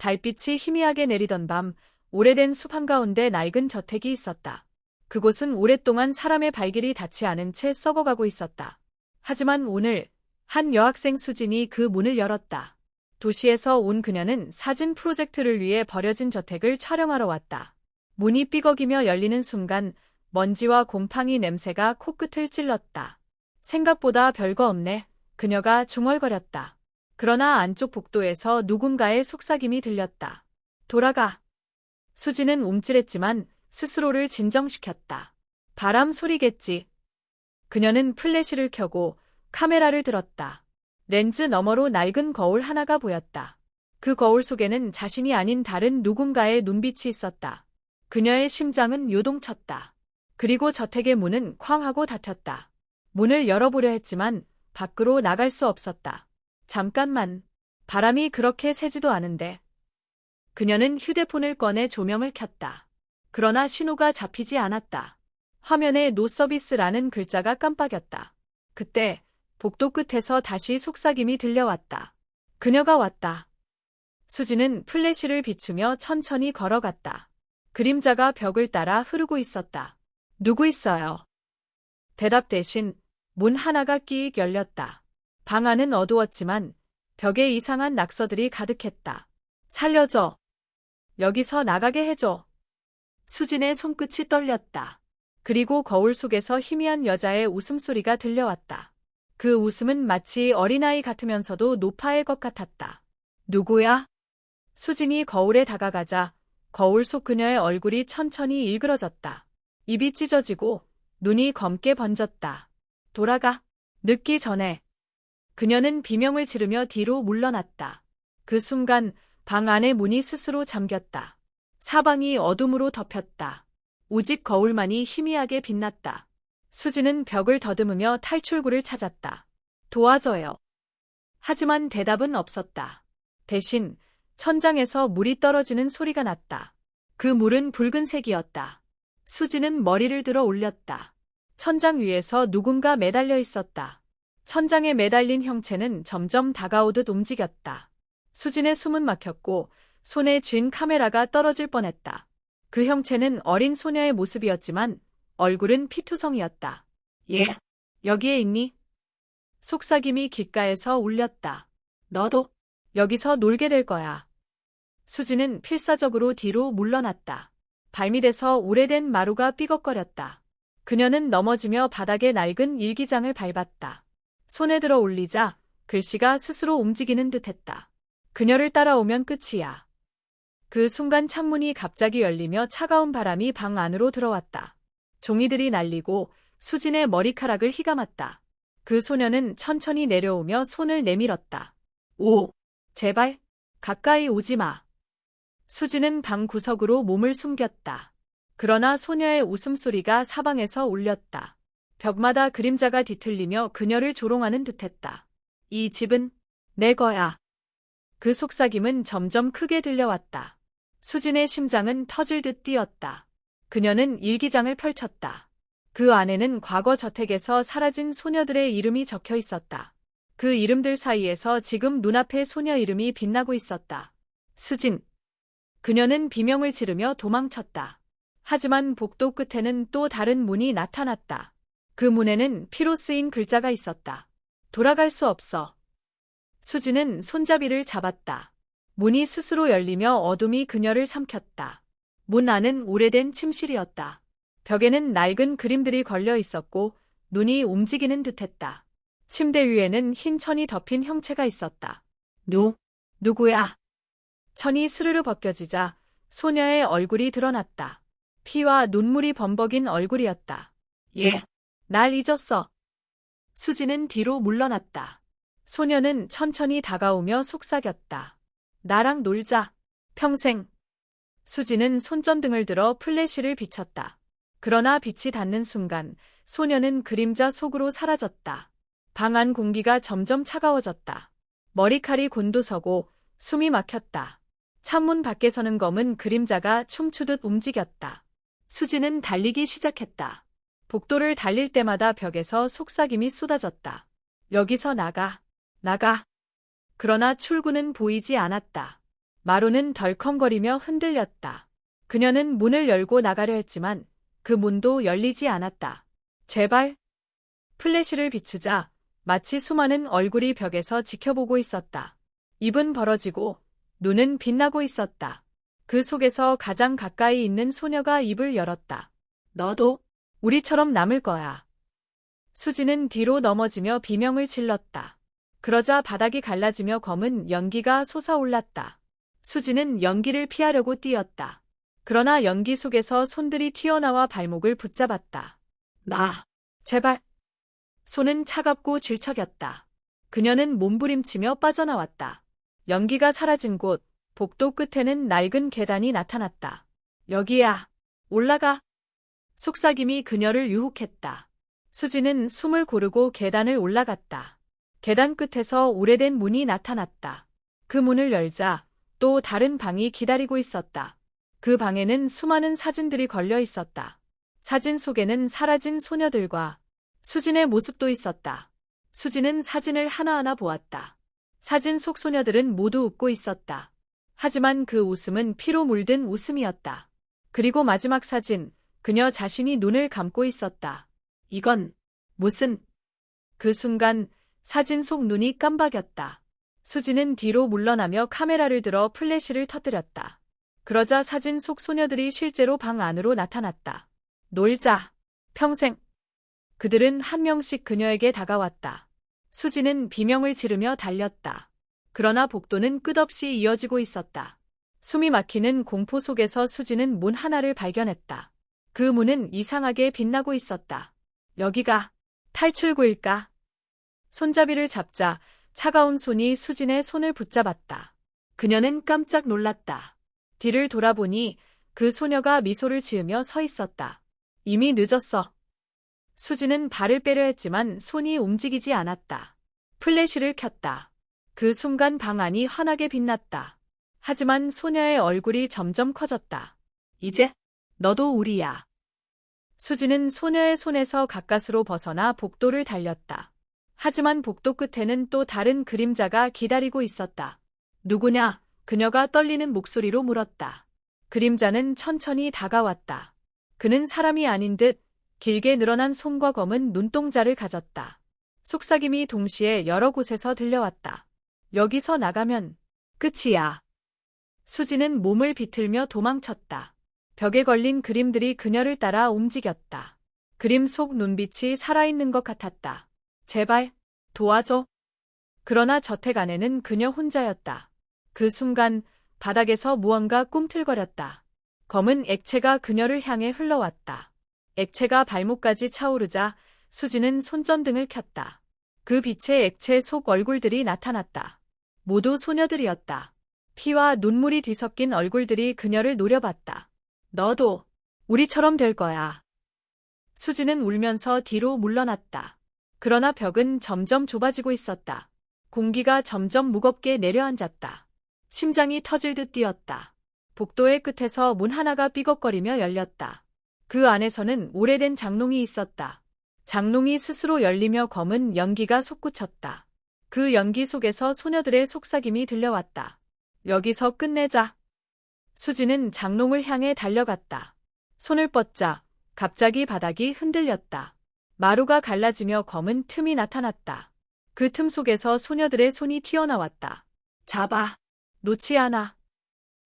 달빛이 희미하게 내리던 밤, 오래된 숲 한가운데 낡은 저택이 있었다. 그곳은 오랫동안 사람의 발길이 닿지 않은 채 썩어가고 있었다. 하지만 오늘 한 여학생 수진이 그 문을 열었다. 도시에서 온 그녀는 사진 프로젝트를 위해 버려진 저택을 촬영하러 왔다. 문이 삐걱이며 열리는 순간 먼지와 곰팡이 냄새가 코끝을 찔렀다. 생각보다 별거 없네. 그녀가 중얼거렸다. 그러나 안쪽 복도에서 누군가의 속삭임이 들렸다. 돌아가. 수지는 움찔했지만 스스로를 진정시켰다. 바람 소리겠지. 그녀는 플래시를 켜고 카메라를 들었다. 렌즈 너머로 낡은 거울 하나가 보였다. 그 거울 속에는 자신이 아닌 다른 누군가의 눈빛이 있었다. 그녀의 심장은 요동쳤다. 그리고 저택의 문은 쾅 하고 닫혔다. 문을 열어보려 했지만 밖으로 나갈 수 없었다. 잠깐만. 바람이 그렇게 세지도 않은데. 그녀는 휴대폰을 꺼내 조명을 켰다. 그러나 신호가 잡히지 않았다. 화면에 노 서비스라는 글자가 깜빡였다. 그때 복도 끝에서 다시 속삭임이 들려왔다. 그녀가 왔다. 수지는 플래시를 비추며 천천히 걸어갔다. 그림자가 벽을 따라 흐르고 있었다. 누구 있어요? 대답 대신 문 하나가 끼익 열렸다. 방 안은 어두웠지만 벽에 이상한 낙서들이 가득했다. 살려줘. 여기서 나가게 해줘. 수진의 손끝이 떨렸다. 그리고 거울 속에서 희미한 여자의 웃음소리가 들려왔다. 그 웃음은 마치 어린아이 같으면서도 노파의 것 같았다. 누구야? 수진이 거울에 다가가자 거울 속 그녀의 얼굴이 천천히 일그러졌다. 입이 찢어지고 눈이 검게 번졌다. 돌아가. 늦기 전에. 그녀는 비명을 지르며 뒤로 물러났다. 그 순간 방 안의 문이 스스로 잠겼다. 사방이 어둠으로 덮였다. 오직 거울만이 희미하게 빛났다. 수지는 벽을 더듬으며 탈출구를 찾았다. 도와줘요. 하지만 대답은 없었다. 대신 천장에서 물이 떨어지는 소리가 났다. 그 물은 붉은색이었다. 수지는 머리를 들어 올렸다. 천장 위에서 누군가 매달려 있었다. 천장에 매달린 형체는 점점 다가오듯 움직였다. 수진의 숨은 막혔고 손에 쥔 카메라가 떨어질 뻔했다. 그 형체는 어린 소녀의 모습이었지만 얼굴은 피투성이었다. 얘, 여기에 있니? 속삭임이 귓가에서 울렸다. 너도 여기서 놀게 될 거야. 수지는 필사적으로 뒤로 물러났다. 발밑에서 오래된 마루가 삐걱거렸다. 그녀는 넘어지며 바닥에 낡은 일기장을 밟았다. 손에 들어 올리자 글씨가 스스로 움직이는 듯했다. 그녀를 따라오면 끝이야. 그 순간 창문이 갑자기 열리며 차가운 바람이 방 안으로 들어왔다. 종이들이 날리고 수진의 머리카락을 휘감았다. 그 소녀는 천천히 내려오며 손을 내밀었다. 오, 제발, 가까이 오지 마. 수진은 방 구석으로 몸을 숨겼다. 그러나 소녀의 웃음소리가 사방에서 울렸다. 벽마다 그림자가 뒤틀리며 그녀를 조롱하는 듯했다. 이 집은 내 거야. 그 속삭임은 점점 크게 들려왔다. 수진의 심장은 터질 듯 뛰었다. 그녀는 일기장을 펼쳤다. 그 안에는 과거 저택에서 사라진 소녀들의 이름이 적혀 있었다. 그 이름들 사이에서 지금 눈앞에 소녀 이름이 빛나고 있었다. 수진. 그녀는 비명을 지르며 도망쳤다. 하지만 복도 끝에는 또 다른 문이 나타났다. 그 문에는 피로 쓰인 글자가 있었다. 돌아갈 수 없어. 수지는 손잡이를 잡았다. 문이 스스로 열리며 어둠이 그녀를 삼켰다. 문 안은 오래된 침실이었다. 벽에는 낡은 그림들이 걸려 있었고 눈이 움직이는 듯했다. 침대 위에는 흰 천이 덮인 형체가 있었다. 누구야? 천이 스르르 벗겨지자 소녀의 얼굴이 드러났다. 피와 눈물이 범벅인 얼굴이었다. 얘, 날 잊었어. 수지는 뒤로 물러났다. 소녀는 천천히 다가오며 속삭였다. 나랑 놀자. 평생. 수지는 손전등을 들어 플래시를 비췄다. 그러나 빛이 닿는 순간 소녀는 그림자 속으로 사라졌다. 방 안 공기가 점점 차가워졌다. 머리칼이 곤두서고 숨이 막혔다. 창문 밖에서는 검은 그림자가 춤추듯 움직였다. 수지는 달리기 시작했다. 복도를 달릴 때마다 벽에서 속삭임이 쏟아졌다. 여기서 나가. 그러나 출구는 보이지 않았다. 마루는 덜컹거리며 흔들렸다. 그녀는 문을 열고 나가려 했지만 그 문도 열리지 않았다. 제발. 플래시를 비추자 마치 수많은 얼굴이 벽에서 지켜보고 있었다. 입은 벌어지고 눈은 빛나고 있었다. 그 속에서 가장 가까이 있는 소녀가 입을 열었다. 너도 우리처럼 남을 거야. 수지는 뒤로 넘어지며 비명을 질렀다. 그러자 바닥이 갈라지며 검은 연기가 솟아올랐다. 수지는 연기를 피하려고 뛰었다. 그러나 연기 속에서 손들이 튀어나와 발목을 붙잡았다. 제발. 손은 차갑고 질척였다. 그녀는 몸부림치며 빠져나왔다. 연기가 사라진 곳, 복도 끝에는 낡은 계단이 나타났다. 여기야. 올라가. 속삭임이 그녀를 유혹했다. 수지는 숨을 고르고 계단을 올라갔다. 계단 끝에서 오래된 문이 나타났다. 그 문을 열자 또 다른 방이 기다리고 있었다. 그 방에는 수많은 사진들이 걸려 있었다. 사진 속에는 사라진 소녀들과 수진의 모습도 있었다. 수지는 사진을 하나하나 보았다. 사진 속 소녀들은 모두 웃고 있었다. 하지만 그 웃음은 피로 물든 웃음이었다. 그리고 마지막 사진, 그녀 자신이 눈을 감고 있었다. 이건 무슨... 그 순간 사진 속 눈이 깜박였다. 수지는 뒤로 물러나며 카메라를 들어 플래시를 터뜨렸다. 그러자 사진 속 소녀들이 실제로 방 안으로 나타났다. 놀자. 평생. 그들은 한 명씩 그녀에게 다가왔다. 수지는 비명을 지르며 달렸다. 그러나 복도는 끝없이 이어지고 있었다. 숨이 막히는 공포 속에서 수지는 문 하나를 발견했다. 그 문은 이상하게 빛나고 있었다. 여기가 탈출구일까? 손잡이를 잡자 차가운 손이 수진의 손을 붙잡았다. 그녀는 깜짝 놀랐다. 뒤를 돌아보니 그 소녀가 미소를 지으며 서 있었다. 이미 늦었어. 수지는 발을 빼려 했지만 손이 움직이지 않았다. 플래시를 켰다. 그 순간 방 안이 환하게 빛났다. 하지만 소녀의 얼굴이 점점 커졌다. 이제 너도 우리야. 수지는 소녀의 손에서 가까스로 벗어나 복도를 달렸다. 하지만 복도 끝에는 또 다른 그림자가 기다리고 있었다. 누구냐? 그녀가 떨리는 목소리로 물었다. 그림자는 천천히 다가왔다. 그는 사람이 아닌 듯 길게 늘어난 손과 검은 눈동자를 가졌다. 속삭임이 동시에 여러 곳에서 들려왔다. 여기서 나가면 끝이야. 수지는 몸을 비틀며 도망쳤다. 벽에 걸린 그림들이 그녀를 따라 움직였다. 그림 속 눈빛이 살아있는 것 같았다. 제발, 도와줘. 그러나 저택 안에는 그녀 혼자였다. 그 순간 바닥에서 무언가 꿈틀거렸다. 검은 액체가 그녀를 향해 흘러왔다. 액체가 발목까지 차오르자 수지는 손전등을 켰다. 그 빛의 액체 속 얼굴들이 나타났다. 모두 소녀들이었다. 피와 눈물이 뒤섞인 얼굴들이 그녀를 노려봤다. 너도 우리처럼 될 거야. 수지는 울면서 뒤로 물러났다. 그러나 벽은 점점 좁아지고 있었다. 공기가 점점 무겁게 내려앉았다. 심장이 터질 듯 뛰었다. 복도의 끝에서 문 하나가 삐걱거리며 열렸다. 그 안에서는 오래된 장롱이 있었다. 장롱이 스스로 열리며 검은 연기가 솟구쳤다. 그 연기 속에서 소녀들의 속삭임이 들려왔다. 여기서 끝내자. 수지는 장롱을 향해 달려갔다. 손을 뻗자 갑자기 바닥이 흔들렸다. 마루가 갈라지며 검은 틈이 나타났다. 그 틈 속에서 소녀들의 손이 튀어나왔다. 잡아. 놓지 않아.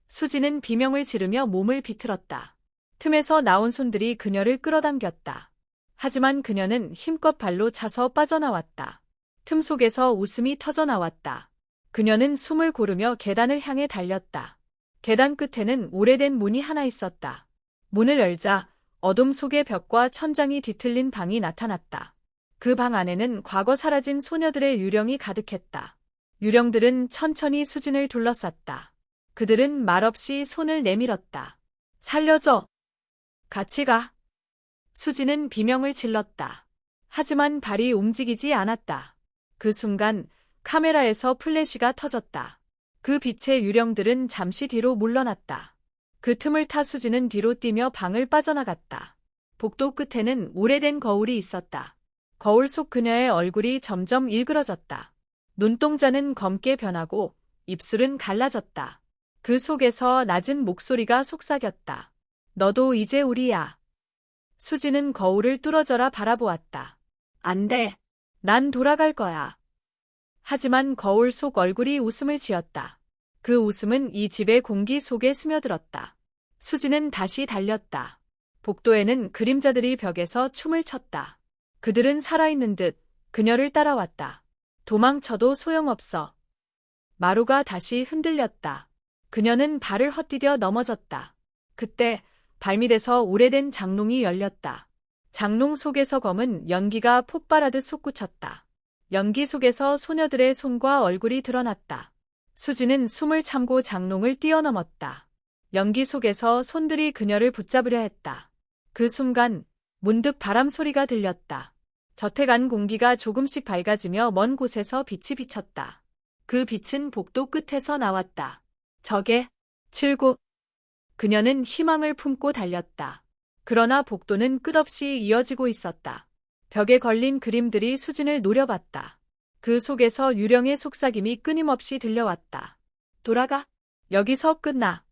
수지는 비명을 지르며 몸을 비틀었다. 틈에서 나온 손들이 그녀를 끌어당겼다. 하지만 그녀는 힘껏 발로 차서 빠져나왔다. 틈 속에서 웃음이 터져나왔다. 그녀는 숨을 고르며 계단을 향해 달렸다. 계단 끝에는 오래된 문이 하나 있었다. 문을 열자 어둠 속의 벽과 천장이 뒤틀린 방이 나타났다. 그 방 안에는 과거 사라진 소녀들의 유령이 가득했다. 유령들은 천천히 수진을 둘러쌌다. 그들은 말없이 손을 내밀었다. 살려줘. 같이 가. 수지는 비명을 질렀다. 하지만 발이 움직이지 않았다. 그 순간 카메라에서 플래시가 터졌다. 그 빛의 유령들은 잠시 뒤로 물러났다. 그 틈을 타 수지는 뒤로 뛰며 방을 빠져나갔다. 복도 끝에는 오래된 거울이 있었다. 거울 속 그녀의 얼굴이 점점 일그러졌다. 눈동자는 검게 변하고 입술은 갈라졌다. 그 속에서 낮은 목소리가 속삭였다. 너도 이제 우리야. 수지는 거울을 뚫어져라 바라보았다. 안 돼. 난 돌아갈 거야. 하지만 거울 속 얼굴이 웃음을 지었다. 그 웃음은 이 집의 공기 속에 스며들었다. 수지는 다시 달렸다. 복도에는 그림자들이 벽에서 춤을 췄다. 그들은 살아있는 듯 그녀를 따라왔다. 도망쳐도 소용없어. 마루가 다시 흔들렸다. 그녀는 발을 헛디뎌 넘어졌다. 그때 발밑에서 오래된 장롱이 열렸다. 장롱 속에서 검은 연기가 폭발하듯 솟구쳤다. 연기 속에서 소녀들의 손과 얼굴이 드러났다. 수지는 숨을 참고 장롱을 뛰어넘었다. 연기 속에서 손들이 그녀를 붙잡으려 했다. 그 순간 문득 바람 소리가 들렸다. 저택 안 공기가 조금씩 밝아지며 먼 곳에서 빛이 비쳤다. 그 빛은 복도 끝에서 나왔다. 저게 79. 그녀는 희망을 품고 달렸다. 그러나 복도는 끝없이 이어지고 있었다. 벽에 걸린 그림들이 수진을 노려봤다. 그 속에서 유령의 속삭임이 끊임없이 들려왔다. 돌아가. 여기서 끝나.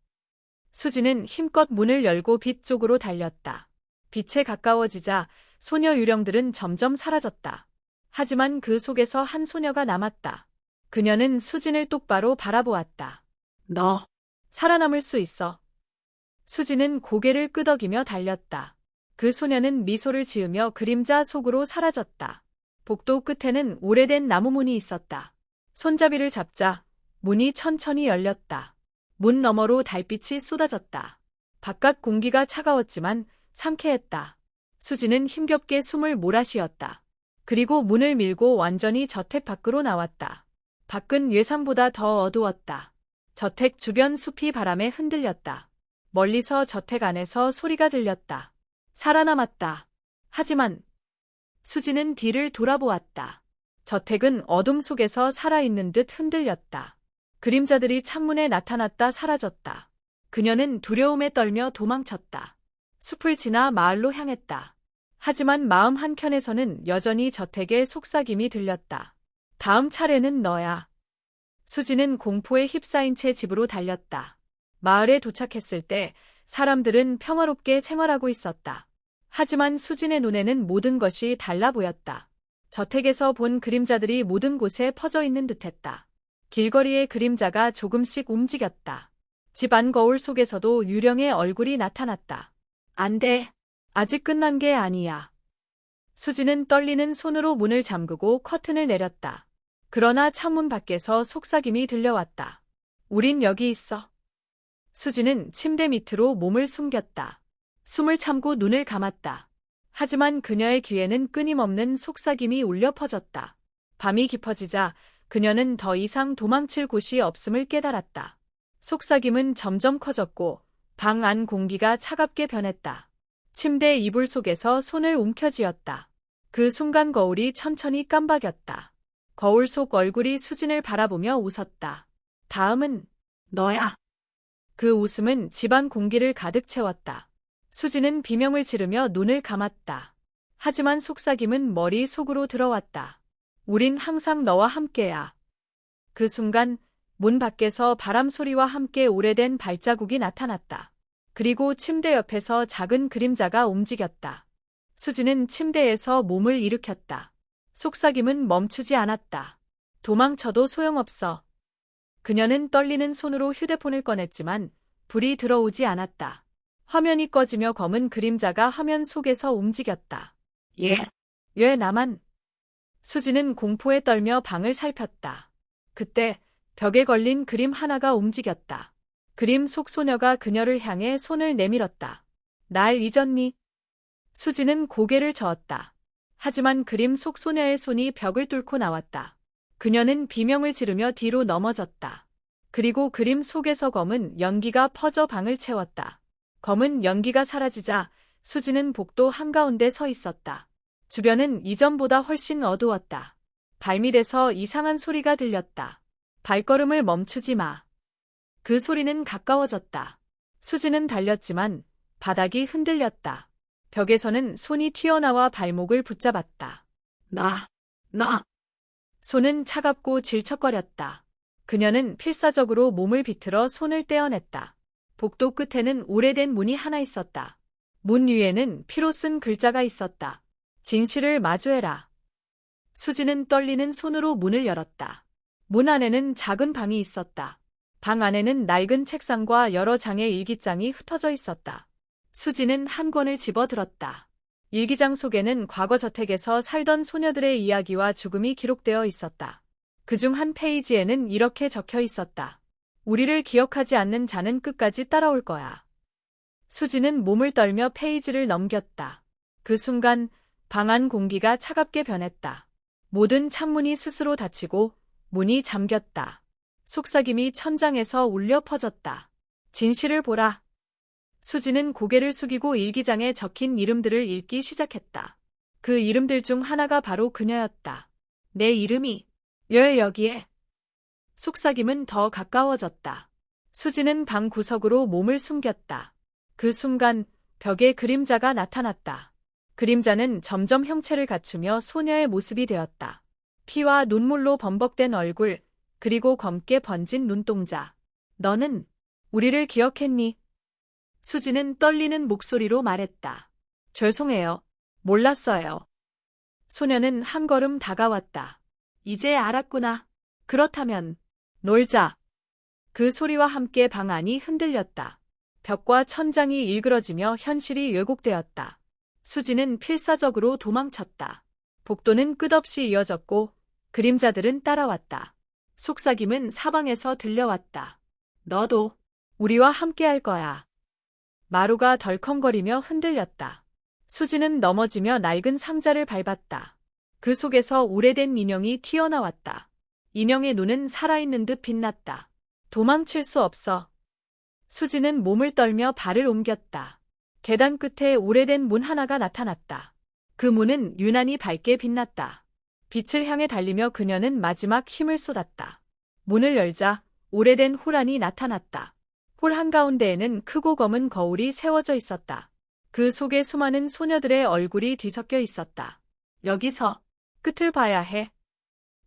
수진은 힘껏 문을 열고 빛 쪽으로 달렸다. 빛에 가까워지자 소녀 유령들은 점점 사라졌다. 하지만 그 속에서 한 소녀가 남았다. 그녀는 수진을 똑바로 바라보았다. 너 살아남을 수 있어. 수진은 고개를 끄덕이며 달렸다. 그 소녀는 미소를 지으며 그림자 속으로 사라졌다. 복도 끝에는 오래된 나무문이 있었다. 손잡이를 잡자 문이 천천히 열렸다. 문 너머로 달빛이 쏟아졌다. 바깥 공기가 차가웠지만 상쾌했다. 수지는 힘겹게 숨을 몰아쉬었다. 그리고 문을 밀고 완전히 저택 밖으로 나왔다. 밖은 예상보다 더 어두웠다. 저택 주변 숲이 바람에 흔들렸다. 멀리서 저택 안에서 소리가 들렸다. 살아남았다. 하지만 수지는 뒤를 돌아보았다. 저택은 어둠 속에서 살아있는 듯 흔들렸다. 그림자들이 창문에 나타났다 사라졌다. 그녀는 두려움에 떨며 도망쳤다. 숲을 지나 마을로 향했다. 하지만 마음 한켠에서는 여전히 저택의 속삭임이 들렸다. 다음 차례는 너야. 수지는 공포에 휩싸인 채 집으로 달렸다. 마을에 도착했을 때 사람들은 평화롭게 생활하고 있었다. 하지만 수진의 눈에는 모든 것이 달라 보였다. 저택에서 본 그림자들이 모든 곳에 퍼져 있는 듯했다. 길거리의 그림자가 조금씩 움직였다. 집 안 거울 속에서도 유령의 얼굴이 나타났다. 안 돼. 아직 끝난 게 아니야. 수지는 떨리는 손으로 문을 잠그고 커튼을 내렸다. 그러나 창문 밖에서 속삭임이 들려왔다. 우린 여기 있어. 수지는 침대 밑으로 몸을 숨겼다. 숨을 참고 눈을 감았다. 하지만 그녀의 귀에는 끊임없는 속삭임이 울려 퍼졌다. 밤이 깊어지자 그녀는 더 이상 도망칠 곳이 없음을 깨달았다. 속삭임은 점점 커졌고 방 안 공기가 차갑게 변했다. 침대 이불 속에서 손을 움켜쥐었다. 그 순간 거울이 천천히 깜박였다. 거울 속 얼굴이 수진을 바라보며 웃었다. 다음은 너야. 그 웃음은 집안 공기를 가득 채웠다. 수지는 비명을 지르며 눈을 감았다. 하지만 속삭임은 머리 속으로 들어왔다. 우린 항상 너와 함께야. 그 순간 문 밖에서 바람 소리와 함께 오래된 발자국이 나타났다. 그리고 침대 옆에서 작은 그림자가 움직였다. 수지는 침대에서 몸을 일으켰다. 속삭임은 멈추지 않았다. 도망쳐도 소용없어. 그녀는 떨리는 손으로 휴대폰을 꺼냈지만 불이 들어오지 않았다. 화면이 꺼지며 검은 그림자가 화면 속에서 움직였다. 왜 나만? 수지는 공포에 떨며 방을 살폈다. 그때 벽에 걸린 그림 하나가 움직였다. 그림 속 소녀가 그녀를 향해 손을 내밀었다. 날 잊었니? 수지는 고개를 저었다. 하지만 그림 속 소녀의 손이 벽을 뚫고 나왔다. 그녀는 비명을 지르며 뒤로 넘어졌다. 그리고 그림 속에서 검은 연기가 퍼져 방을 채웠다. 검은 연기가 사라지자 수지는 복도 한가운데 서 있었다. 주변은 이전보다 훨씬 어두웠다. 발밑에서 이상한 소리가 들렸다. 발걸음을 멈추지 마. 그 소리는 가까워졌다. 수지는 달렸지만 바닥이 흔들렸다. 벽에서는 손이 튀어나와 발목을 붙잡았다. 나. 손은 차갑고 질척거렸다. 그녀는 필사적으로 몸을 비틀어 손을 떼어냈다. 복도 끝에는 오래된 문이 하나 있었다. 문 위에는 피로 쓴 글자가 있었다. 진실을 마주해라. 수지는 떨리는 손으로 문을 열었다. 문 안에는 작은 방이 있었다. 방 안에는 낡은 책상과 여러 장의 일기장이 흩어져 있었다. 수지는 한 권을 집어들었다. 일기장 속에는 과거 저택에서 살던 소녀들의 이야기와 죽음이 기록되어 있었다. 그중 한 페이지에는 이렇게 적혀 있었다. 우리를 기억하지 않는 자는 끝까지 따라올 거야. 수지는 몸을 떨며 페이지를 넘겼다. 그 순간 방 안 공기가 차갑게 변했다. 모든 창문이 스스로 닫히고 문이 잠겼다. 속삭임이 천장에서 울려 퍼졌다. 진실을 보라. 수지는 고개를 숙이고 일기장에 적힌 이름들을 읽기 시작했다. 그 이름들 중 하나가 바로 그녀였다. 내 이름이 여기에. 속삭임은 더 가까워졌다. 수지는 방 구석으로 몸을 숨겼다. 그 순간 벽에 그림자가 나타났다. 그림자는 점점 형체를 갖추며 소녀의 모습이 되었다. 피와 눈물로 범벅된 얼굴, 그리고 검게 번진 눈동자. 너는 우리를 기억했니? 수지는 떨리는 목소리로 말했다. 죄송해요. 몰랐어요. 소녀는 한 걸음 다가왔다. 이제 알았구나. 그렇다면 놀자. 그 소리와 함께 방 안이 흔들렸다. 벽과 천장이 일그러지며 현실이 왜곡되었다. 수지는 필사적으로 도망쳤다. 복도는 끝없이 이어졌고 그림자들은 따라왔다. 속삭임은 사방에서 들려왔다. 너도 우리와 함께할 거야. 마루가 덜컹거리며 흔들렸다. 수지는 넘어지며 낡은 상자를 밟았다. 그 속에서 오래된 인형이 튀어나왔다. 인형의 눈은 살아있는 듯 빛났다. 도망칠 수 없어. 수지는 몸을 떨며 발을 옮겼다. 계단 끝에 오래된 문 하나가 나타났다. 그 문은 유난히 밝게 빛났다. 빛을 향해 달리며 그녀는 마지막 힘을 쏟았다. 문을 열자 오래된 홀 안이 나타났다. 홀 한가운데에는 크고 검은 거울이 세워져 있었다. 그 속에 수많은 소녀들의 얼굴이 뒤섞여 있었다. 여기서 끝을 봐야 해.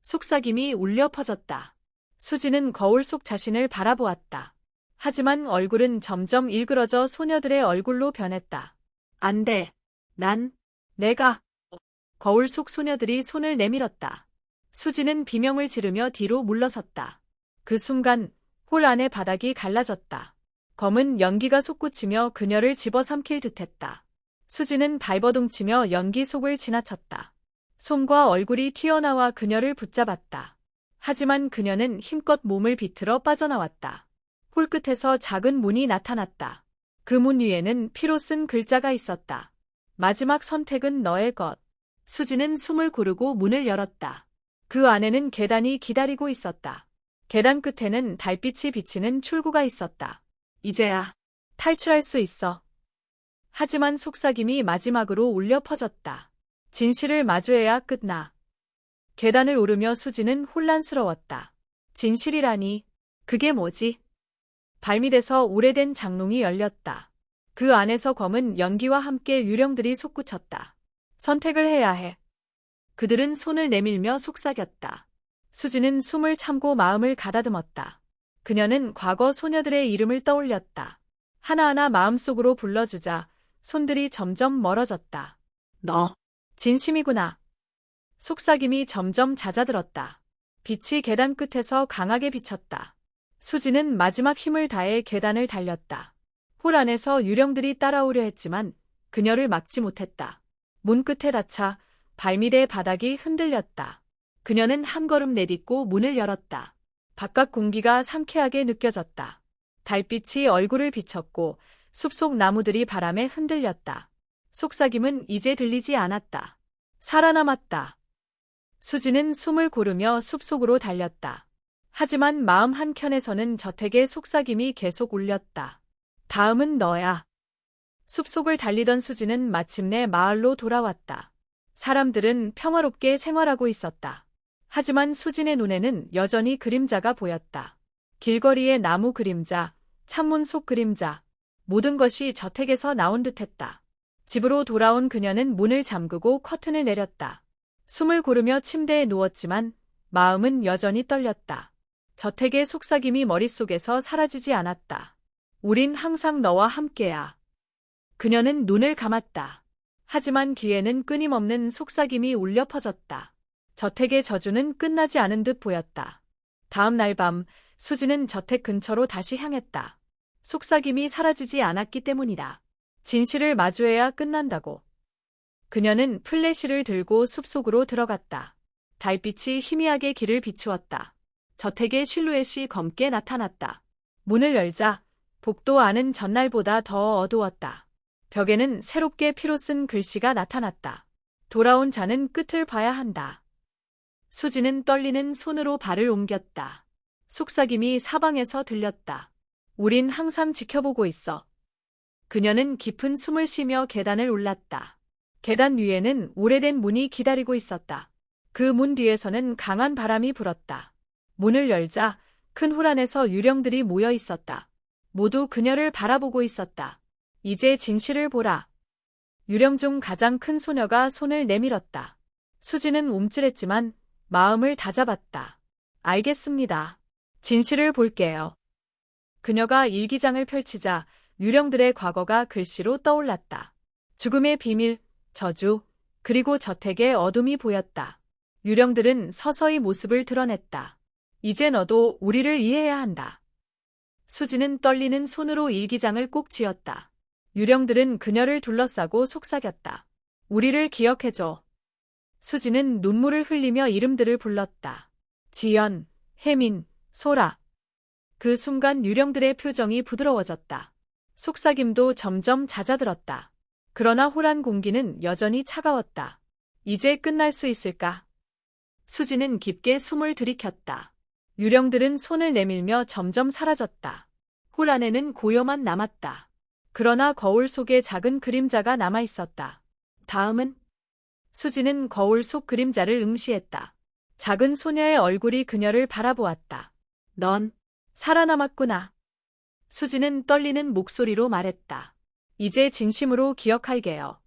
속삭임이 울려 퍼졌다. 수지는 거울 속 자신을 바라보았다. 하지만 얼굴은 점점 일그러져 소녀들의 얼굴로 변했다. 안 돼. 내가. 거울 속 소녀들이 손을 내밀었다. 수지는 비명을 지르며 뒤로 물러섰다. 그 순간 홀 안의 바닥이 갈라졌다. 검은 연기가 솟구치며 그녀를 집어삼킬 듯했다. 수지는 발버둥치며 연기 속을 지나쳤다. 손과 얼굴이 튀어나와 그녀를 붙잡았다. 하지만 그녀는 힘껏 몸을 비틀어 빠져나왔다. 홀 끝에서 작은 문이 나타났다. 그 문 위에는 피로 쓴 글자가 있었다. 마지막 선택은 너의 것. 수지는 숨을 고르고 문을 열었다. 그 안에는 계단이 기다리고 있었다. 계단 끝에는 달빛이 비치는 출구가 있었다. 이제야 탈출할 수 있어. 하지만 속삭임이 마지막으로 울려 퍼졌다. 진실을 마주해야 끝나. 계단을 오르며 수지는 혼란스러웠다. 진실이라니, 그게 뭐지? 발밑에서 오래된 장롱이 열렸다. 그 안에서 검은 연기와 함께 유령들이 솟구쳤다. 선택을 해야 해. 그들은 손을 내밀며 속삭였다. 수지는 숨을 참고 마음을 가다듬었다. 그녀는 과거 소녀들의 이름을 떠올렸다. 하나하나 마음속으로 불러주자 손들이 점점 멀어졌다. 너, 진심이구나. 속삭임이 점점 잦아들었다. 빛이 계단 끝에서 강하게 비쳤다. 수지는 마지막 힘을 다해 계단을 달렸다. 홀 안에서 유령들이 따라오려 했지만 그녀를 막지 못했다. 문 끝에 닫자 발밑의 바닥이 흔들렸다. 그녀는 한 걸음 내딛고 문을 열었다. 바깥 공기가 상쾌하게 느껴졌다. 달빛이 얼굴을 비쳤고 숲속 나무들이 바람에 흔들렸다. 속삭임은 이제 들리지 않았다. 살아남았다. 수지는 숨을 고르며 숲속으로 달렸다. 하지만 마음 한켠에서는 저택의 속삭임이 계속 울렸다. 다음은 너야. 숲속을 달리던 수지는 마침내 마을로 돌아왔다. 사람들은 평화롭게 생활하고 있었다. 하지만 수진의 눈에는 여전히 그림자가 보였다. 길거리의 나무 그림자, 창문 속 그림자, 모든 것이 저택에서 나온 듯했다. 집으로 돌아온 그녀는 문을 잠그고 커튼을 내렸다. 숨을 고르며 침대에 누웠지만 마음은 여전히 떨렸다. 저택의 속삭임이 머릿속에서 사라지지 않았다. 우린 항상 너와 함께야. 그녀는 눈을 감았다. 하지만 귀에는 끊임없는 속삭임이 울려 퍼졌다. 저택의 저주는 끝나지 않은 듯 보였다. 다음 날 밤, 수지는 저택 근처로 다시 향했다. 속삭임이 사라지지 않았기 때문이다. 진실을 마주해야 끝난다고. 그녀는 플래시를 들고 숲속으로 들어갔다. 달빛이 희미하게 길을 비추었다. 저택의 실루엣이 검게 나타났다. 문을 열자 복도 안은 전날보다 더 어두웠다. 벽에는 새롭게 피로 쓴 글씨가 나타났다. 돌아온 자는 끝을 봐야 한다. 수지는 떨리는 손으로 발을 옮겼다. 속삭임이 사방에서 들렸다. 우린 항상 지켜보고 있어. 그녀는 깊은 숨을 쉬며 계단을 올랐다. 계단 위에는 오래된 문이 기다리고 있었다. 그 문 뒤에서는 강한 바람이 불었다. 문을 열자 큰 홀 안에서 유령들이 모여 있었다. 모두 그녀를 바라보고 있었다. 이제 진실을 보라. 유령 중 가장 큰 소녀가 손을 내밀었다. 수지는 움찔했지만 마음을 다잡았다. 알겠습니다. 진실을 볼게요. 그녀가 일기장을 펼치자 유령들의 과거가 글씨로 떠올랐다. 죽음의 비밀, 저주, 그리고 저택의 어둠이 보였다. 유령들은 서서히 모습을 드러냈다. 이제 너도 우리를 이해해야 한다. 수지는 떨리는 손으로 일기장을 꼭 쥐었다. 유령들은 그녀를 둘러싸고 속삭였다. 우리를 기억해줘. 수지는 눈물을 흘리며 이름들을 불렀다. 지연, 혜민, 소라. 그 순간 유령들의 표정이 부드러워졌다. 속삭임도 점점 잦아들었다. 그러나 홀한 공기는 여전히 차가웠다. 이제 끝날 수 있을까? 수지는 깊게 숨을 들이켰다. 유령들은 손을 내밀며 점점 사라졌다. 홀 안에는 고요만 남았다. 그러나 거울 속에 작은 그림자가 남아있었다. 다음은? 수지는 거울 속 그림자를 응시했다. 작은 소녀의 얼굴이 그녀를 바라보았다. 넌 살아남았구나. 수지는 떨리는 목소리로 말했다. 이제 진심으로 기억할게요.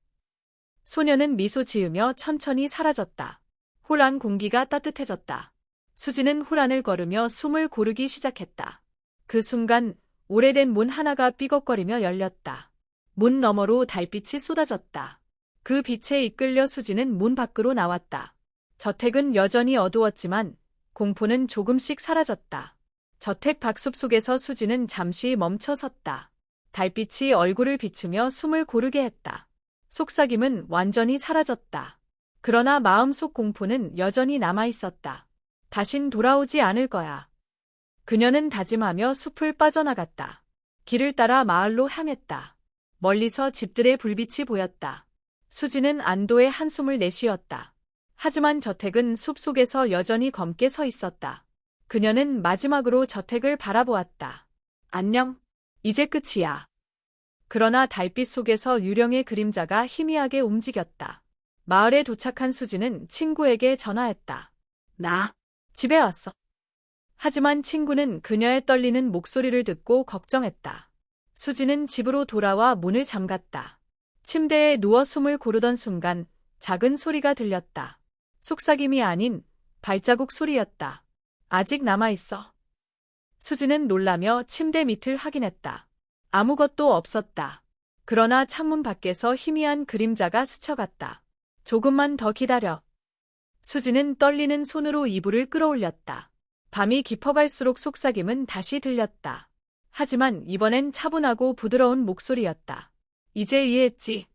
소녀는 미소 지으며 천천히 사라졌다. 홀 안 공기가 따뜻해졌다. 수지는 홀 안을 걸으며 숨을 고르기 시작했다. 그 순간 오래된 문 하나가 삐걱거리며 열렸다. 문 너머로 달빛이 쏟아졌다. 그 빛에 이끌려 수지는 문 밖으로 나왔다. 저택은 여전히 어두웠지만 공포는 조금씩 사라졌다. 저택 밖숲 속에서 수지는 잠시 멈춰 섰다. 달빛이 얼굴을 비추며 숨을 고르게 했다. 속삭임은 완전히 사라졌다. 그러나 마음속 공포는 여전히 남아있었다. 다신 돌아오지 않을 거야. 그녀는 다짐하며 숲을 빠져나갔다. 길을 따라 마을로 향했다. 멀리서 집들의 불빛이 보였다. 수지는 안도의 한숨을 내쉬었다. 하지만 저택은 숲속에서 여전히 검게 서 있었다. 그녀는 마지막으로 저택을 바라보았다. 안녕. 이제 끝이야. 그러나 달빛 속에서 유령의 그림자가 희미하게 움직였다. 마을에 도착한 수지는 친구에게 전화했다. 나 집에 왔어. 하지만 친구는 그녀의 떨리는 목소리를 듣고 걱정했다. 수지는 집으로 돌아와 문을 잠갔다. 침대에 누워 숨을 고르던 순간 작은 소리가 들렸다. 속삭임이 아닌 발자국 소리였다. 아직 남아있어. 수지는 놀라며 침대 밑을 확인했다. 아무것도 없었다. 그러나 창문 밖에서 희미한 그림자가 스쳐갔다. 조금만 더 기다려. 수지는 떨리는 손으로 이불을 끌어올렸다. 밤이 깊어갈수록 속삭임은 다시 들렸다. 하지만 이번엔 차분하고 부드러운 목소리였다. 이제 이해했지?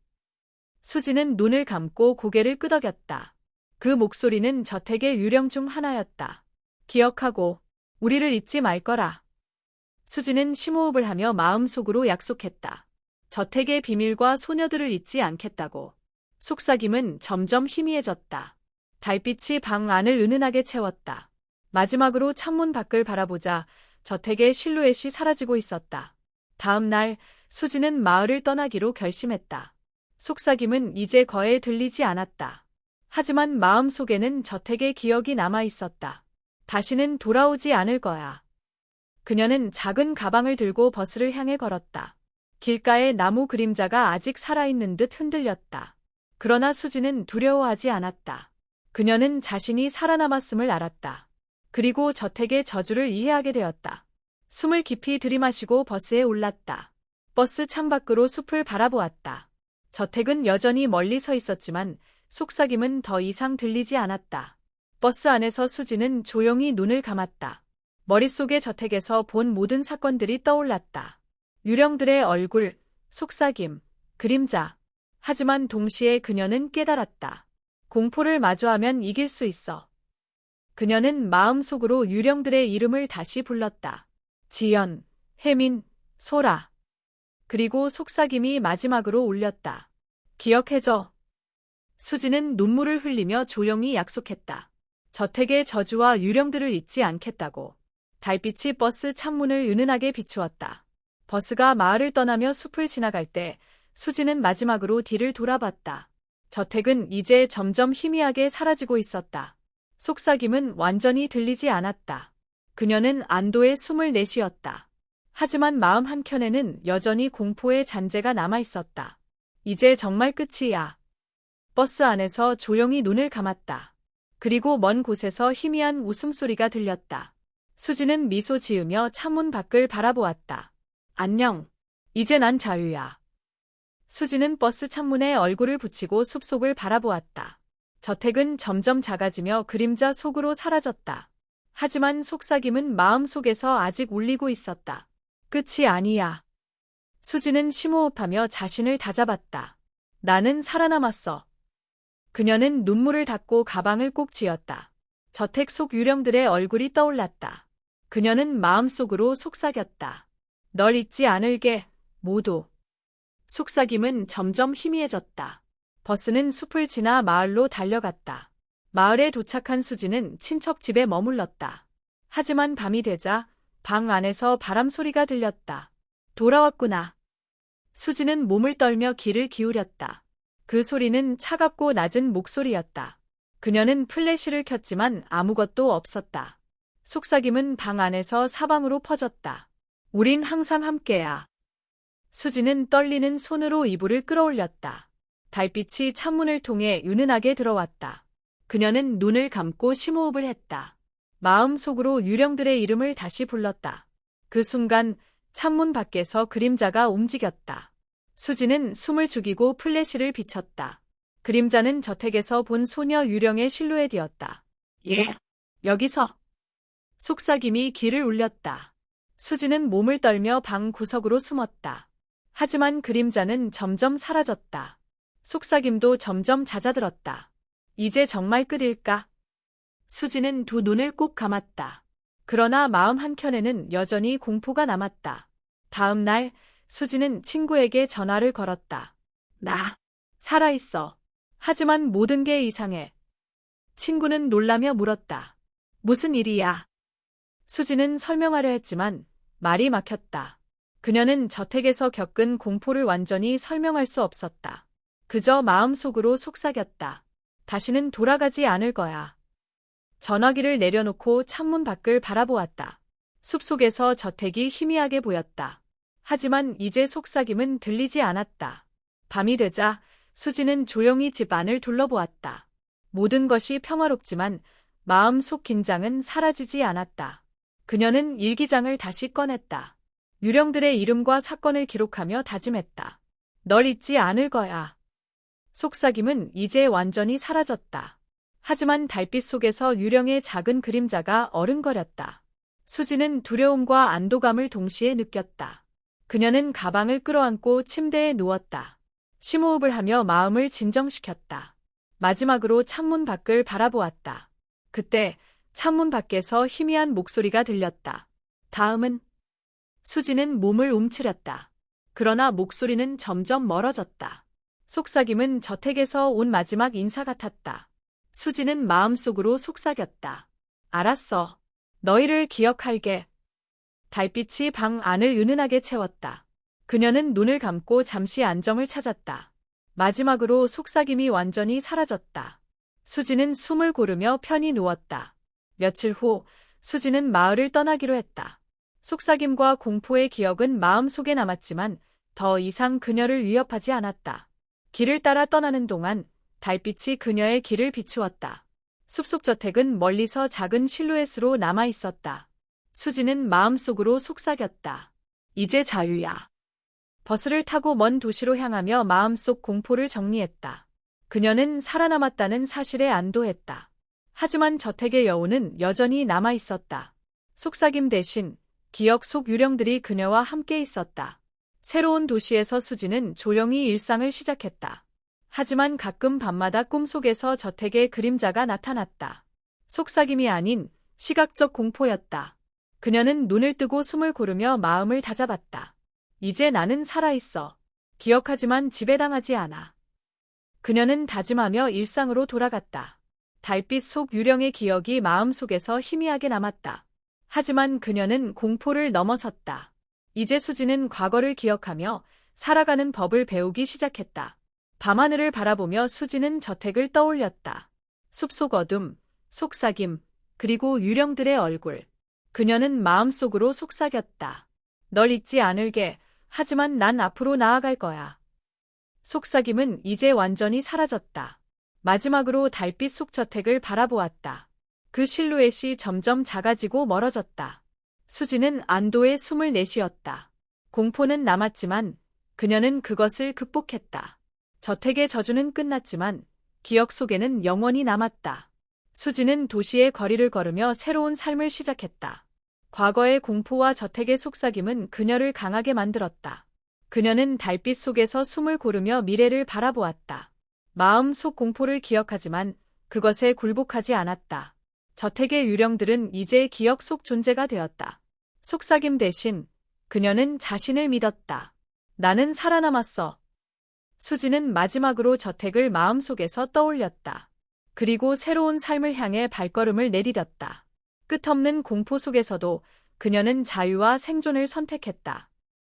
수지는 눈을 감고 고개를 끄덕였다. 그 목소리는 저택의 유령 중 하나였다. 기억하고 우리를 잊지 말 거라. 수지는 심호흡을 하며 마음속으로 약속했다. 저택의 비밀과 소녀들을 잊지 않겠다고. 속삭임은 점점 희미해졌다. 달빛이 방 안을 은은하게 채웠다. 마지막으로 창문 밖을 바라보자 저택의 실루엣이 사라지고 있었다. 다음 날 수지는 마을을 떠나기로 결심했다. 속삭임은 이제 거에 들리지 않았다. 하지만 마음속에는 저택의 기억이 남아 있었다. 다시는 돌아오지 않을 거야. 그녀는 작은 가방을 들고 버스를 향해 걸었다. 길가의 나무 그림자가 아직 살아있는 듯 흔들렸다. 그러나 수지는 두려워하지 않았다. 그녀는 자신이 살아남았음을 알았다. 그리고 저택의 저주를 이해하게 되었다. 숨을 깊이 들이마시고 버스에 올랐다. 버스 창밖으로 숲을 바라보았다. 저택은 여전히 멀리 서 있었지만 속삭임은 더 이상 들리지 않았다. 버스 안에서 수지는 조용히 눈을 감았다. 머릿속의 저택에서 본 모든 사건들이 떠올랐다. 유령들의 얼굴, 속삭임, 그림자. 하지만 동시에 그녀는 깨달았다. 공포를 마주하면 이길 수 있어. 그녀는 마음속으로 유령들의 이름을 다시 불렀다. 지연, 혜민, 소라. 그리고 속삭임이 마지막으로 울렸다. 기억해줘. 수지는 눈물을 흘리며 조용히 약속했다. 저택의 저주와 유령들을 잊지 않겠다고. 달빛이 버스 창문을 은은하게 비추었다. 버스가 마을을 떠나며 숲을 지나갈 때 수지는 마지막으로 뒤를 돌아봤다. 저택은 이제 점점 희미하게 사라지고 있었다. 속삭임은 완전히 들리지 않았다. 그녀는 안도의 숨을 내쉬었다. 하지만 마음 한켠에는 여전히 공포의 잔재가 남아있었다. 이제 정말 끝이야. 버스 안에서 조용히 눈을 감았다. 그리고 먼 곳에서 희미한 웃음소리가 들렸다. 수지는 미소 지으며 창문 밖을 바라보았다. 안녕. 이제 난 자유야. 수지는 버스 창문에 얼굴을 붙이고 숲속을 바라보았다. 저택은 점점 작아지며 그림자 속으로 사라졌다. 하지만 속삭임은 마음속에서 아직 울리고 있었다. 끝이 아니야. 수지는 심호흡하며 자신을 다잡았다. 나는 살아남았어. 그녀는 눈물을 닦고 가방을 꼭 쥐었다. 저택 속 유령들의 얼굴이 떠올랐다. 그녀는 마음속으로 속삭였다. 널 잊지 않을게, 모두. 속삭임은 점점 희미해졌다. 버스는 숲을 지나 마을로 달려갔다. 마을에 도착한 수지는 친척 집에 머물렀다. 하지만 밤이 되자 방 안에서 바람 소리가 들렸다. 돌아왔구나. 수지는 몸을 떨며 귀를 기울였다. 그 소리는 차갑고 낮은 목소리였다. 그녀는 플래시를 켰지만 아무것도 없었다. 속삭임은 방 안에서 사방으로 퍼졌다. 우린 항상 함께야. 수지는 떨리는 손으로 이불을 끌어올렸다. 달빛이 창문을 통해 은은하게 들어왔다. 그녀는 눈을 감고 심호흡을 했다. 마음속으로 유령들의 이름을 다시 불렀다. 그 순간 창문 밖에서 그림자가 움직였다. 수지는 숨을 죽이고 플래시를 비췄다. 그림자는 저택에서 본 소녀 유령의 실루엣이었다. 예. 여기서. 속삭임이 귀를 울렸다. 수지는 몸을 떨며 방 구석으로 숨었다. 하지만 그림자는 점점 사라졌다. 속삭임도 점점 잦아들었다. 이제 정말 끝일까? 수지는 두 눈을 꼭 감았다. 그러나 마음 한켠에는 여전히 공포가 남았다. 다음 날 수지는 친구에게 전화를 걸었다. 나 살아있어. 하지만 모든 게 이상해. 친구는 놀라며 물었다. 무슨 일이야? 수지는 설명하려 했지만 말이 막혔다. 그녀는 저택에서 겪은 공포를 완전히 설명할 수 없었다. 그저 마음속으로 속삭였다. 다시는 돌아가지 않을 거야. 전화기를 내려놓고 창문 밖을 바라보았다. 숲속에서 저택이 희미하게 보였다. 하지만 이제 속삭임은 들리지 않았다. 밤이 되자 수지는 조용히 집 안을 둘러보았다. 모든 것이 평화롭지만 마음속 긴장은 사라지지 않았다. 그녀는 일기장을 다시 꺼냈다. 유령들의 이름과 사건을 기록하며 다짐했다. 널 잊지 않을 거야. 속삭임은 이제 완전히 사라졌다. 하지만 달빛 속에서 유령의 작은 그림자가 어른거렸다. 수지는 두려움과 안도감을 동시에 느꼈다. 그녀는 가방을 끌어안고 침대에 누웠다. 심호흡을 하며 마음을 진정시켰다. 마지막으로 창문 밖을 바라보았다. 그때 창문 밖에서 희미한 목소리가 들렸다. 다음은? 수지는 몸을 움츠렸다. 그러나 목소리는 점점 멀어졌다. 속삭임은 저택에서 온 마지막 인사 같았다. 수지는 마음속으로 속삭였다. 알았어. 너희를 기억할게. 달빛이 방 안을 은은하게 채웠다. 그녀는 눈을 감고 잠시 안정을 찾았다. 마지막으로 속삭임이 완전히 사라졌다. 수지는 숨을 고르며 편히 누웠다. 며칠 후 수지는 마을을 떠나기로 했다. 속삭임과 공포의 기억은 마음속에 남았지만 더 이상 그녀를 위협하지 않았다. 길을 따라 떠나는 동안 달빛이 그녀의 길을 비추었다. 숲속 저택은 멀리서 작은 실루엣으로 남아 있었다. 수지는 마음속으로 속삭였다. 이제 자유야. 버스를 타고 먼 도시로 향하며 마음속 공포를 정리했다. 그녀는 살아남았다는 사실에 안도했다. 하지만 저택의 여운은 여전히 남아 있었다. 속삭임 대신 기억 속 유령들이 그녀와 함께 있었다. 새로운 도시에서 수지는 조용히 일상을 시작했다. 하지만 가끔 밤마다 꿈속에서 저택의 그림자가 나타났다. 속삭임이 아닌 시각적 공포였다. 그녀는 눈을 뜨고 숨을 고르며 마음을 다잡았다. 이제 나는 살아있어. 기억하지만 지배당하지 않아. 그녀는 다짐하며 일상으로 돌아갔다. 달빛 속 유령의 기억이 마음속에서 희미하게 남았다. 하지만 그녀는 공포를 넘어섰다. 이제 수지는 과거를 기억하며 살아가는 법을 배우기 시작했다. 밤하늘을 바라보며 수지는 저택을 떠올렸다. 숲속 어둠, 속삭임, 그리고 유령들의 얼굴. 그녀는 마음속으로 속삭였다. 널 잊지 않을게. 하지만 난 앞으로 나아갈 거야. 속삭임은 이제 완전히 사라졌다. 마지막으로 달빛 속 저택을 바라보았다. 그 실루엣이 점점 작아지고 멀어졌다. 수지는 안도의 숨을 내쉬었다. 공포는 남았지만 그녀는 그것을 극복했다. 저택의 저주는 끝났지만 기억 속에는 영원히 남았다. 수지는 도시의 거리를 걸으며 새로운 삶을 시작했다. 과거의 공포와 저택의 속삭임은 그녀를 강하게 만들었다. 그녀는 달빛 속에서 숨을 고르며 미래를 바라보았다. 마음 속 공포를 기억하지만 그것에 굴복하지 않았다. 저택의 유령들은 이제 기억 속 존재가 되었다. 속삭임 대신 그녀는 자신을 믿었다. 나는 살아남았어. 수지는 마지막으로 저택을 마음속에서 떠올렸다. 그리고 새로운 삶을 향해 발걸음을 내디뎠다. 끝없는 공포 속에서도 그녀는 자유와 생존을 선택했다.